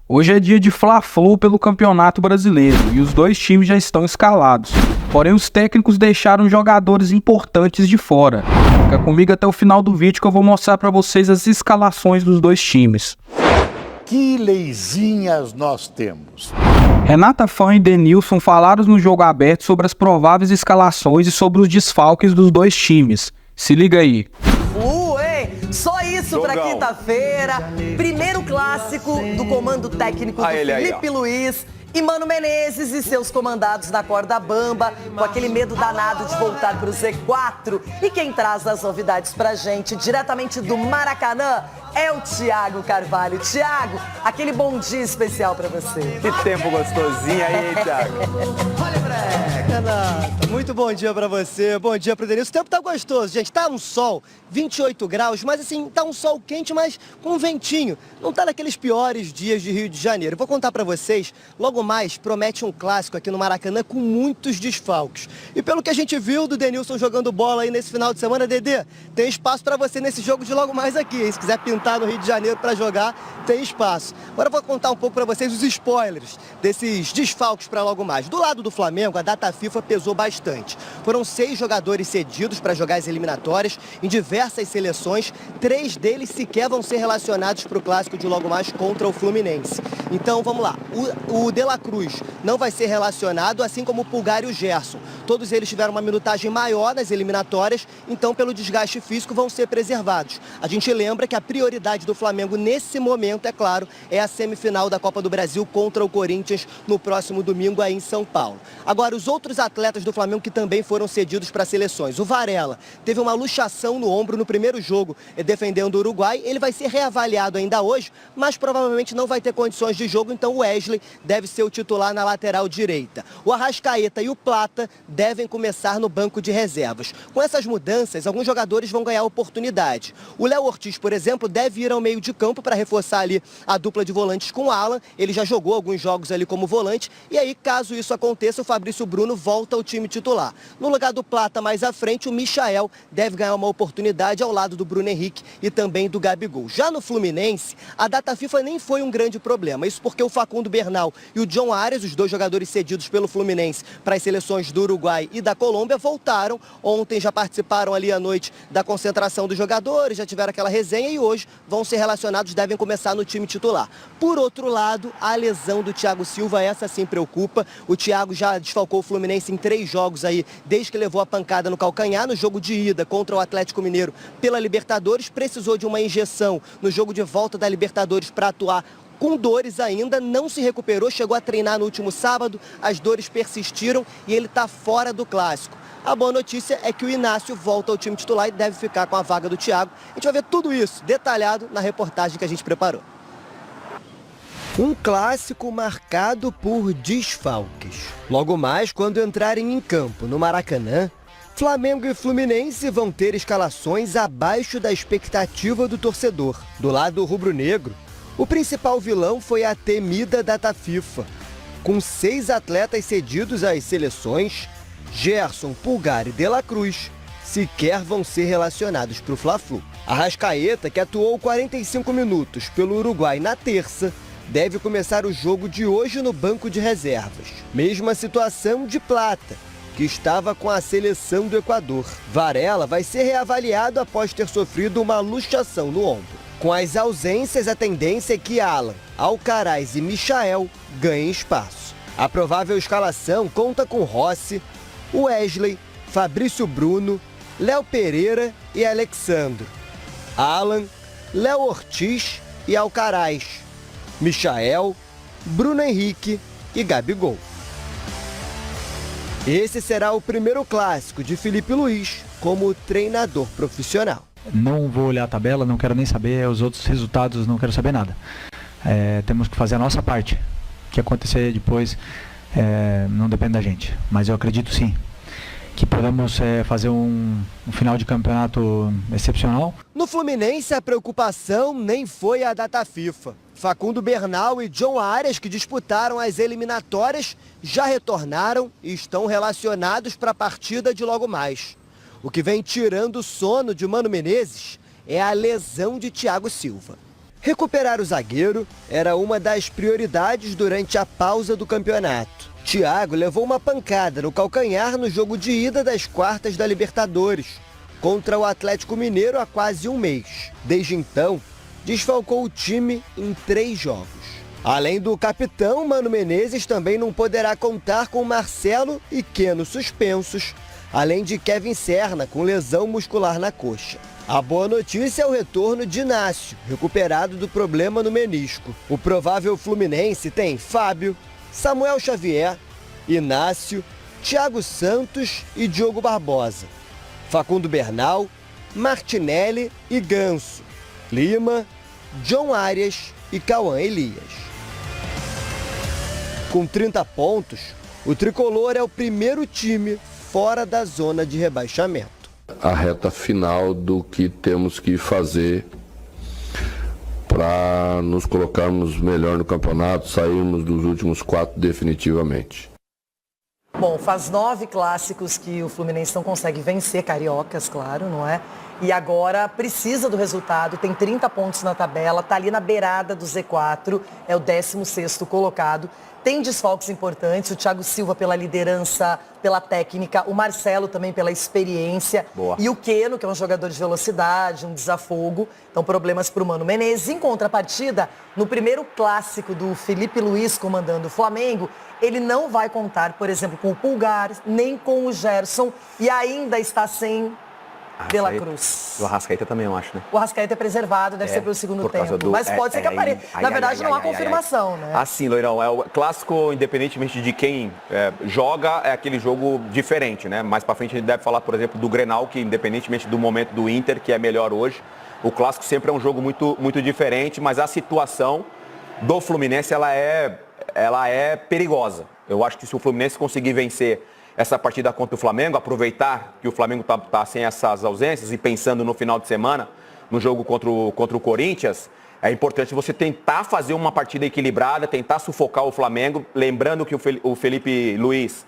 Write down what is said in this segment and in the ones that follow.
Hoje é dia de Fla-Flu pelo Campeonato Brasileiro e os dois times já estão escalados. Porém, os técnicos deixaram jogadores importantes de fora. Fica comigo até o final do vídeo que eu vou mostrar para vocês as escalações dos dois times. Que leizinhas nós temos. Renata Fã e Denilson falaram no Jogo Aberto sobre as prováveis escalações e sobre os desfalques dos dois times. Se liga aí. Hein? Só isso para quinta-feira. Primeiro clássico do comando técnico do Felipe Luiz e Mano Menezes e seus comandados na corda bamba, com aquele medo danado de voltar para o Z4. E quem traz as novidades pra gente, diretamente do Maracanã, é o Thiago Carvalho. Thiago, aquele bom dia especial para você. Que tempo gostosinho aí, hein, Thiago? Renata, muito bom dia pra você, bom dia pro Denilson. O tempo tá gostoso, gente, tá um sol, 28 graus, mas assim, tá um sol quente, mas com um ventinho. Não tá naqueles piores dias de Rio de Janeiro. Vou contar pra vocês, logo mais promete um clássico aqui no Maracanã com muitos desfalques. E pelo que a gente viu do Denilson jogando bola aí nesse final de semana, Dedê, tem espaço pra você nesse jogo de logo mais aqui, hein? Se quiser pintar no Rio de Janeiro pra jogar, tem espaço. Agora eu vou contar um pouco pra vocês os spoilers desses desfalques pra logo mais. Do lado do Flamengo, a data FIFA pesou bastante. Foram 6 jogadores cedidos para jogar as eliminatórias em diversas seleções. 3 deles sequer vão ser relacionados para o clássico de logo mais contra o Fluminense. Então vamos lá. O De La Cruz não vai ser relacionado, assim como o Pulgar e o Gerson. Todos eles tiveram uma minutagem maior nas eliminatórias, então pelo desgaste físico vão ser preservados. A gente lembra que a prioridade do Flamengo nesse momento, é claro, é a semifinal da Copa do Brasil contra o Corinthians no próximo domingo aí em São Paulo. Agora, os outros atletas do Flamengo que também foram cedidos para seleções. O Varela teve uma luxação no ombro no primeiro jogo defendendo o Uruguai. Ele vai ser reavaliado ainda hoje, mas provavelmente não vai ter condições de jogo, então o Wesley deve ser o titular na lateral direita. O Arrascaeta e o Plata devem começar no banco de reservas. Com essas mudanças, alguns jogadores vão ganhar oportunidade. O Léo Ortiz, por exemplo, deve ir ao meio de campo para reforçar ali a dupla de volantes com o Alan. Ele já jogou alguns jogos ali como volante e aí, caso isso aconteça, o Fabrício Bruno volta ao time titular. No lugar do Plata, mais à frente, o Michael deve ganhar uma oportunidade ao lado do Bruno Henrique e também do Gabigol. Já no Fluminense, a data FIFA nem foi um grande problema. Isso porque o Facundo Bernal e o John Arias, os dois jogadores cedidos pelo Fluminense para as seleções do Uruguai e da Colômbia, voltaram. Ontem já participaram ali à noite da concentração dos jogadores, já tiveram aquela resenha e hoje vão ser relacionados, devem começar no time titular. Por outro lado, a lesão do Thiago Silva, essa sim preocupa. O Thiago já desfalcou o Fluminense em 3 jogos aí, desde que levou a pancada no calcanhar. No jogo de ida contra o Atlético Mineiro pela Libertadores, precisou de uma injeção no jogo de volta da Libertadores para atuar com dores ainda, não se recuperou, chegou a treinar no último sábado, as dores persistiram e ele está fora do clássico. A boa notícia é que o Inácio volta ao time titular e deve ficar com a vaga do Thiago. A gente vai ver tudo isso detalhado na reportagem que a gente preparou. Um clássico marcado por desfalques. Logo mais, quando entrarem em campo no Maracanã, Flamengo e Fluminense vão ter escalações abaixo da expectativa do torcedor. Do lado rubro-negro, o principal vilão foi a temida data FIFA. Com 6 atletas cedidos às seleções, Gerson, Pulgar e De La Cruz sequer vão ser relacionados para o Fla-Flu. Arrascaeta, que atuou 45 minutos pelo Uruguai na terça, deve começar o jogo de hoje no banco de reservas. Mesma situação de Plata, que estava com a seleção do Equador. Varela vai ser reavaliado após ter sofrido uma luxação no ombro. Com as ausências, a tendência é que Alan, Alcaraz e Michael ganhem espaço. A provável escalação conta com Rossi, Wesley, Fabrício Bruno, Léo Pereira e Alexandro. Alan, Léo Ortiz e Alcaraz. Michael, Bruno Henrique e Gabigol. Esse será o primeiro clássico de Felipe Luiz como treinador profissional. Não vou olhar a tabela, não quero nem saber os outros resultados, não quero saber nada. Temos que fazer a nossa parte. O que acontecer depois não depende da gente, mas eu acredito sim que podemos fazer um final de campeonato excepcional. No Fluminense, a preocupação nem foi a data FIFA. Facundo Bernal e John Arias, que disputaram as eliminatórias, já retornaram e estão relacionados para a partida de logo mais. O que vem tirando o sono de Mano Menezes é a lesão de Thiago Silva. Recuperar o zagueiro era uma das prioridades durante a pausa do campeonato. Thiago levou uma pancada no calcanhar no jogo de ida das quartas da Libertadores, contra o Atlético Mineiro há quase um mês. Desde então, desfalcou o time em 3 jogos. Além do capitão, Mano Menezes também não poderá contar com Marcelo e Keno suspensos, além de Kevin Serna com lesão muscular na coxa. A boa notícia é o retorno de Inácio, recuperado do problema no menisco. O provável Fluminense tem Fábio, Samuel Xavier, Inácio, Thiago Santos e Diogo Barbosa, Facundo Bernal, Martinelli e Ganso, Lima, John Arias e Cauã Elias. Com 30 pontos, o tricolor é o primeiro time fora da zona de rebaixamento. A reta final do que temos que fazer para nos colocarmos melhor no campeonato, sairmos dos últimos 4 definitivamente. Bom, faz 9 clássicos que o Fluminense não consegue vencer, cariocas, claro, não é? E agora precisa do resultado, tem 30 pontos na tabela, está ali na beirada do Z4, é o 16º colocado. Tem desfalques importantes, o Thiago Silva pela liderança, pela técnica, o Marcelo também pela experiência. Boa. E o Keno, que é um jogador de velocidade, um desafogo. Então, problemas para o Mano Menezes. Em contrapartida, no primeiro clássico do Felipe Luiz comandando o Flamengo, ele não vai contar, por exemplo, com o Pulgar, nem com o Gerson, e ainda está sem De La Cruz. O Arrascaeta também, eu acho, né? O Arrascaeta é preservado, deve ser pelo segundo tempo. Mas pode ser que apareça. Na verdade, não há confirmação, né? Assim, Loirão, é o clássico, independentemente de quem joga, é aquele jogo diferente, né? Mais pra frente a gente deve falar, por exemplo, do Grenal, que independentemente do momento do Inter, que é melhor hoje, o clássico sempre é um jogo muito, muito diferente, mas a situação do Fluminense, ela é perigosa. Eu acho que se o Fluminense conseguir vencer essa partida contra o Flamengo, aproveitar que o Flamengo está sem essas ausências e pensando no final de semana, no jogo contra o Corinthians, é importante você tentar fazer uma partida equilibrada, tentar sufocar o Flamengo, lembrando que o Felipe Luiz,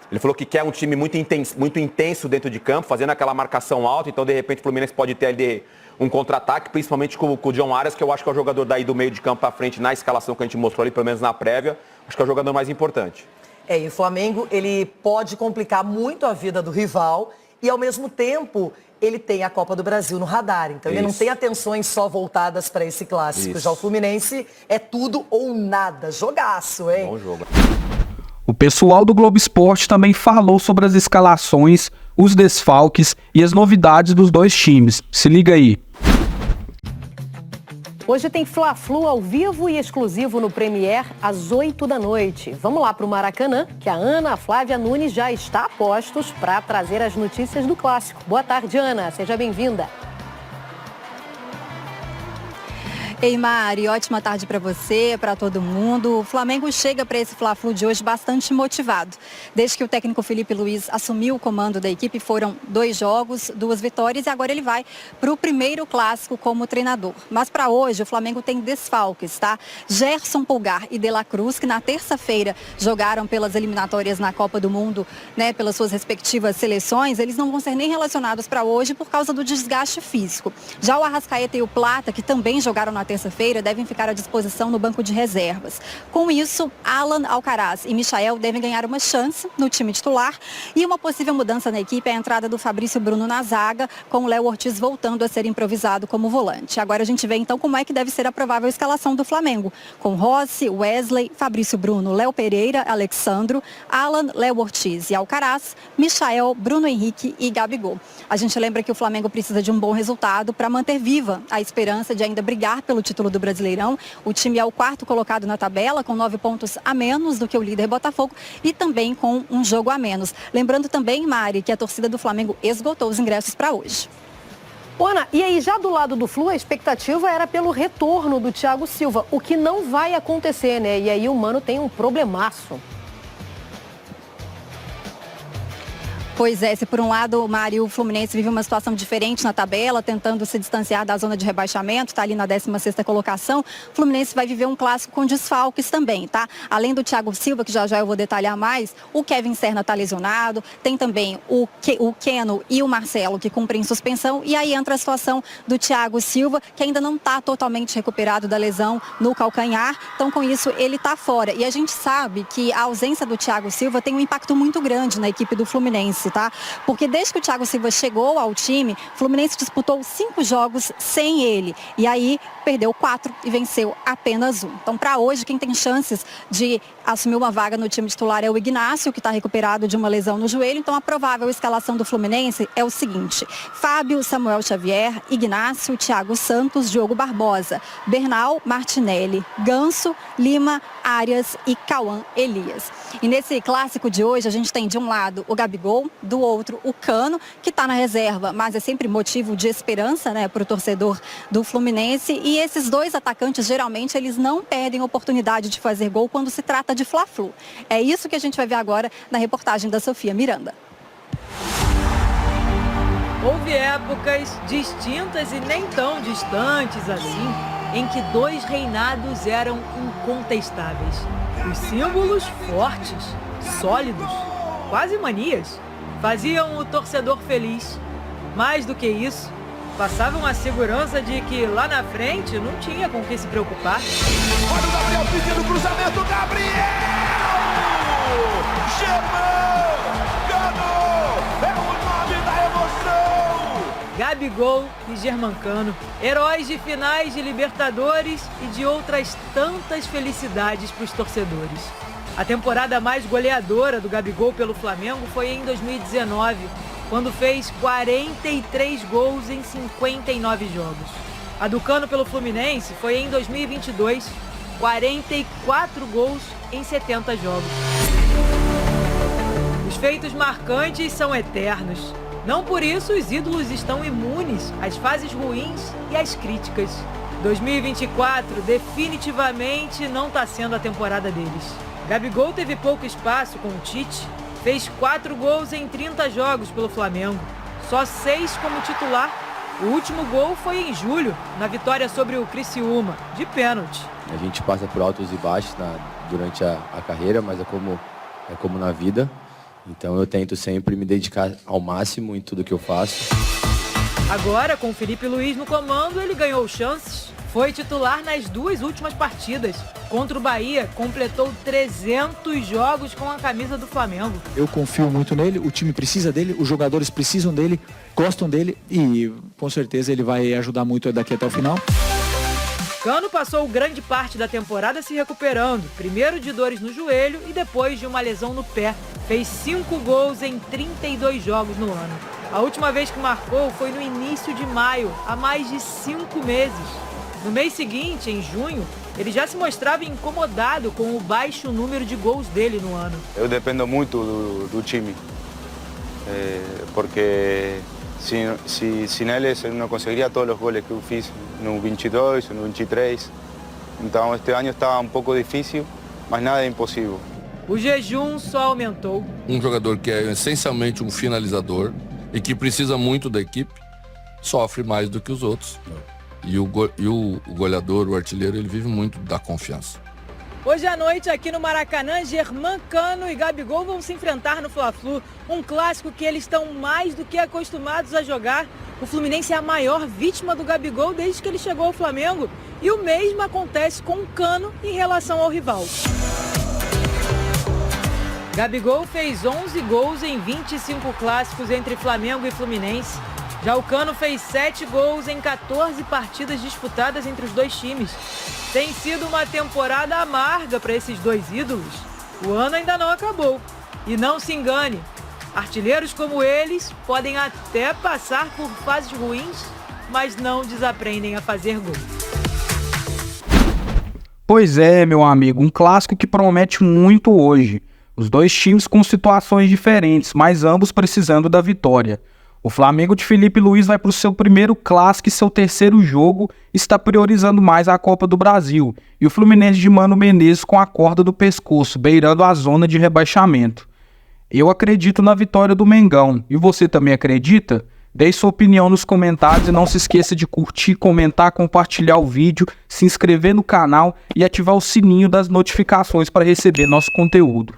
ele falou que quer um time muito intenso dentro de campo, fazendo aquela marcação alta, então de repente o Fluminense pode ter ali um contra-ataque, principalmente com o John Arias, que eu acho que é o jogador daí do meio de campo para frente, na escalação que a gente mostrou ali, pelo menos na prévia, acho que é o jogador mais importante. E o Flamengo, ele pode complicar muito a vida do rival e, ao mesmo tempo, ele tem a Copa do Brasil no radar. Então, ele não tem atenções só voltadas para esse clássico. Isso. Já o Fluminense é tudo ou nada. Jogaço, hein? Bom jogo. O pessoal do Globo Esporte também falou sobre as escalações, os desfalques e as novidades dos dois times. Se liga aí. Hoje tem Fla-Flu ao vivo e exclusivo no Premiere às 8 da noite. Vamos lá para o Maracanã, que a Ana, a Flávia Nunes já está a postos para trazer as notícias do clássico. Boa tarde, Ana. Seja bem-vinda. Ei, Mari, ótima tarde para você, para todo mundo. O Flamengo chega para esse Fla-Flu de hoje bastante motivado. Desde que o técnico Felipe Luiz assumiu o comando da equipe, foram 2 jogos, 2 vitórias e agora ele vai para o primeiro clássico como treinador. Mas para hoje o Flamengo tem desfalques, tá? Gerson, Pulgar e De La Cruz, que na terça-feira jogaram pelas eliminatórias na Copa do Mundo, né, pelas suas respectivas seleções, eles não vão ser nem relacionados para hoje por causa do desgaste físico. Já o Arrascaeta e o Plata, que também jogaram na terça-feira, devem ficar à disposição no banco de reservas. Com isso, Alan Alcaraz e Michael devem ganhar uma chance no time titular e uma possível mudança na equipe é a entrada do Fabrício Bruno na zaga, com o Léo Ortiz voltando a ser improvisado como volante. Agora a gente vê então como é que deve ser a provável escalação do Flamengo, com Rossi, Wesley, Fabrício Bruno, Léo Pereira, Alexandro, Alan, Léo Ortiz e Alcaraz, Michael, Bruno Henrique e Gabigol. A gente lembra que o Flamengo precisa de um bom resultado para manter viva a esperança de ainda brigar pelo título do Brasileirão. O time é o 4º colocado na tabela, com 9 pontos a menos do que o líder Botafogo e também com um jogo a menos. Lembrando também, Mari, que a torcida do Flamengo esgotou os ingressos para hoje. Ana, e aí já do lado do Flu, a expectativa era pelo retorno do Thiago Silva, o que não vai acontecer, né? E aí o Mano tem um problemaço. Pois é, se por um lado, Mário, o Fluminense vive uma situação diferente na tabela, tentando se distanciar da zona de rebaixamento, está ali na 16ª colocação, o Fluminense vai viver um clássico com desfalques também, tá? Além do Thiago Silva, que já eu vou detalhar mais, o Kevin Serna está lesionado, tem também o Keno e o Marcelo, que cumprem suspensão, e aí entra a situação do Thiago Silva, que ainda não está totalmente recuperado da lesão no calcanhar, então com isso ele está fora. E a gente sabe que a ausência do Thiago Silva tem um impacto muito grande na equipe do Fluminense, tá? Porque desde que o Thiago Silva chegou ao time, o Fluminense disputou 5 jogos sem ele. E aí perdeu 4 e venceu apenas 1. Então, para hoje, quem tem chances de assumir uma vaga no time titular é o Ignácio, que está recuperado de uma lesão no joelho. Então, a provável escalação do Fluminense é o seguinte: Fábio, Samuel Xavier, Ignácio, Thiago Santos, Diogo Barbosa, Bernal, Martinelli, Ganso, Lima, Arias e Cauã Elias. E nesse clássico de hoje, a gente tem de um lado o Gabigol, do outro o Cano, que está na reserva, mas é sempre motivo de esperança, né, para o torcedor do Fluminense. E esses dois atacantes, geralmente, eles não perdem oportunidade de fazer gol quando se trata de Fla-Flu. É isso que a gente vai ver agora na reportagem da Sofia Miranda. Houve épocas distintas e nem tão distantes assim, em que 2 reinados eram incontestáveis. Os símbolos fortes, sólidos, quase manias, faziam o torcedor feliz. Mais do que isso, passavam a segurança de que lá na frente não tinha com o que se preocupar. Olha o Gabriel pedindo cruzamento, Gabriel! Germancano! É o nome da emoção! Gabigol e Germancano, heróis de finais de Libertadores e de outras tantas felicidades para os torcedores. A temporada mais goleadora do Gabigol pelo Flamengo foi em 2019, quando fez 43 gols em 59 jogos. A do Cano pelo Fluminense foi em 2022, 44 gols em 70 jogos. Os feitos marcantes são eternos. Não por isso os ídolos estão imunes às fases ruins e às críticas. 2024 definitivamente não está sendo a temporada deles. Gabigol teve pouco espaço com o Tite, fez 4 gols em 30 jogos pelo Flamengo, só 6 como titular. O último gol foi em julho, na vitória sobre o Criciúma, de pênalti. A gente passa por altos e baixos durante a carreira, mas é como na vida. Então eu tento sempre me dedicar ao máximo em tudo que eu faço. Agora, com o Felipe Luiz no comando, ele ganhou chances. Foi titular nas 2 últimas partidas. Contra o Bahia, completou 300 jogos com a camisa do Flamengo. Eu confio muito nele, o time precisa dele, os jogadores precisam dele, gostam dele e com certeza ele vai ajudar muito daqui até o final. Cano passou grande parte da temporada se recuperando, primeiro de dores no joelho e depois de uma lesão no pé. Fez 5 gols em 32 jogos no ano. A última vez que marcou foi no início de maio, há mais de 5 meses. No mês seguinte, em junho, ele já se mostrava incomodado com o baixo número de gols dele no ano. Eu dependo muito do time, porque sem eles eu não conseguiria todos os goles que eu fiz no 22, no 23. Então este ano está um pouco difícil, mas nada é impossível. O jejum só aumentou. Um jogador que é essencialmente um finalizador e que precisa muito da equipe, sofre mais do que os outros. E o goleador, o artilheiro, ele vive muito da confiança. Hoje à noite, aqui no Maracanã, Germancano e Gabigol vão se enfrentar no Fla-Flu. Um clássico que eles estão mais do que acostumados a jogar. O Fluminense é a maior vítima do Gabigol desde que ele chegou ao Flamengo. E o mesmo acontece com o Cano em relação ao rival. Gabigol fez 11 gols em 25 clássicos entre Flamengo e Fluminense. Já o Cano fez 7 gols em 14 partidas disputadas entre os dois times. Tem sido uma temporada amarga para esses dois ídolos. O ano ainda não acabou. E não se engane, artilheiros como eles podem até passar por fases ruins, mas não desaprendem a fazer gol. Pois é, meu amigo, um clássico que promete muito hoje. Os dois times com situações diferentes, mas ambos precisando da vitória. O Flamengo de Felipe Luiz vai para o seu primeiro clássico e seu terceiro jogo está priorizando mais a Copa do Brasil. E o Fluminense de Mano Menezes com a corda do pescoço, beirando a zona de rebaixamento. Eu acredito na vitória do Mengão. E você também acredita? Deixe sua opinião nos comentários e não se esqueça de curtir, comentar, compartilhar o vídeo, se inscrever no canal e ativar o sininho das notificações para receber nosso conteúdo.